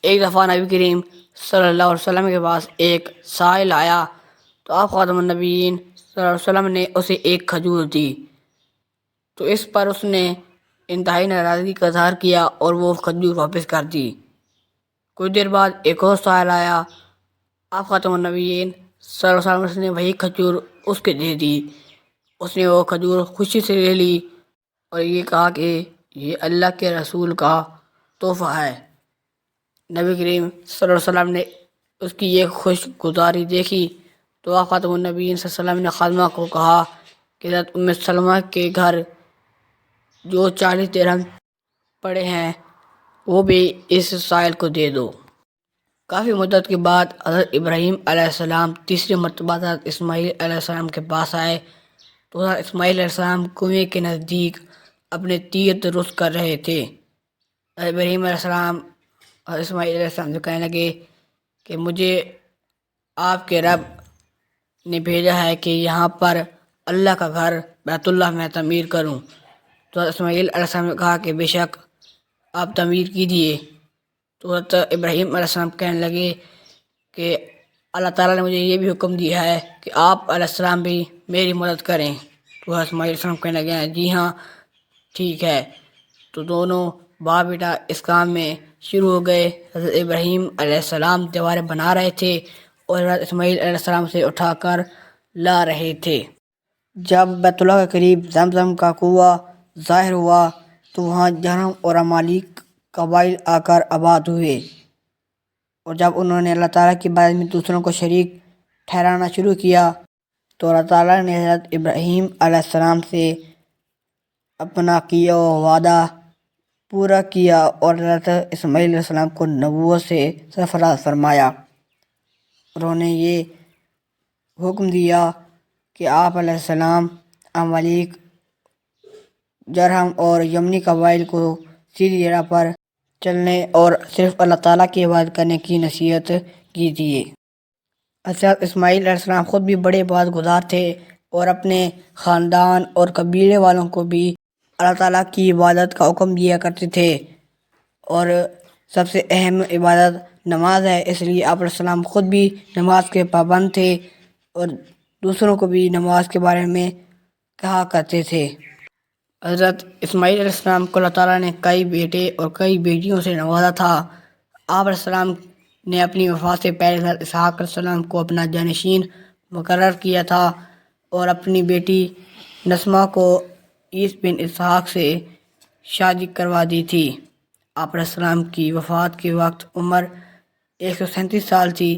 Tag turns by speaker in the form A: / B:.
A: ایک دفعہ نبی کریم صلی اللہ علیہ وسلم کے پاس ایک سائل آیا تو آپ خاتم النبیین صلی اللہ علیہ وسلم نے اسے ایک کھجور دی، تو اس پر اس نے انتہائی ناراضگی کا اظہار کیا اور وہ کھجور واپس کر دی۔ کچھ دیر بعد ایک اور سائل آیا، آپ خاتم النبیین صلی اللہ علیہ وسلم نے وہی کھجور اس کے دے دی۔ اس نے وہ کھجور خوشی سے لے لی اور یہ کہا کہ یہ اللہ کے رسول کا تحفہ ہے۔ نبی کریم صلی اللہ علیہ وسلم نے اس کی یہ خوش گزاری دیکھی تو آپ خاتم النبیین صلی اللہ علیہ وسلم نے خادمہ کو کہا کہ حضرت ام سلمہ کے گھر جو 40 درہم پڑے ہیں وہ بھی اس سائل کو دے دو۔ کافی مدت کے بعد حضرت ابراہیم علیہ السلام تیسری مرتبہ حضرت اسماعیل علیہ السلام کے پاس آئے تو حضرت اسماعیل علیہ السلام کنویں کے نزدیک اپنے تیر درست کر رہے تھے۔ حضرت ابراہیم علیہ السلام اور اسماعیل علیہ السلام سے کہنے لگے کہ مجھے آپ کے رب نے بھیجا ہے کہ یہاں پر اللہ کا گھر بیت اللہ میں تعمیر کروں۔ تو حضرت اسماعیل علیہ السلام نے کہا کہ بے شک آپ تعمیر کیجیے۔ تو حضرت ابراہیم علیہ السلام کہنے لگے کہ اللہ تعالیٰ نے مجھے یہ بھی حکم دیا ہے کہ آپ علیہ السلام بھی میری مدد کریں۔ تو حضرت اسماعیل علیہ السلام کہنے لگے جی ہاں ٹھیک ہے۔ تو دونوں باپ بیٹا اس کام میں شروع ہو گئے۔ حضرت ابراہیم علیہ السلام دیواریں بنا رہے تھے اور حضرت اسماعیل علیہ السلام سے اٹھا کر لا رہے تھے۔ جب بیت اللہ کے قریب زمزم کا کنواں ظاہر ہوا تو وہاں جرہم اور عمالیق قبائل آ کر آباد ہوئے، اور جب انہوں نے اللہ تعالیٰ کی عبادت میں دوسروں کو شریک ٹھہرانا شروع کیا تو اللہ تعالیٰ نے حضرت ابراہیم علیہ السلام سے اپنا کیا ہوا وعدہ پورا کیا اور حضرت اسماعیل علیہ السلام کو نبوت سے سرفراز فرمایا۔ انہوں نے یہ حکم دیا کہ آپ علیہ السلام عمالیق، جرہم اور یمنی قبائل کو سیدھی راہ پر چلنے اور صرف اللہ تعالیٰ کی عبادت کرنے کی نصیحت کیجیے۔ حضرت اسماعیل علیہ السلام خود بھی بڑے عبادت گزار تھے اور اپنے خاندان اور قبیلے والوں کو بھی اللہ تعالیٰ کی عبادت کا حکم دیا کرتے تھے، اور سب سے اہم عبادت نماز ہے، اس لیے آپ علیہ السلام خود بھی نماز کے پابند تھے اور دوسروں کو بھی نماز کے بارے میں کہا کرتے تھے۔ حضرت اسماعیل علیہ السلام کو اللہ تعالیٰ نے کئی بیٹے اور کئی بیٹیوں سے نوازا تھا۔ آپ علیہ السلام نے اپنی وفات سے پہلے حضرت اسحاق علیہ السلام کو اپنا جانشین مقرر کیا تھا اور اپنی بیٹی نسمہ کو عیس بن اسحاق سے شادی کروا دی تھی۔ آپ علیہ السلام کی وفات کے وقت عمر 137 سال تھی۔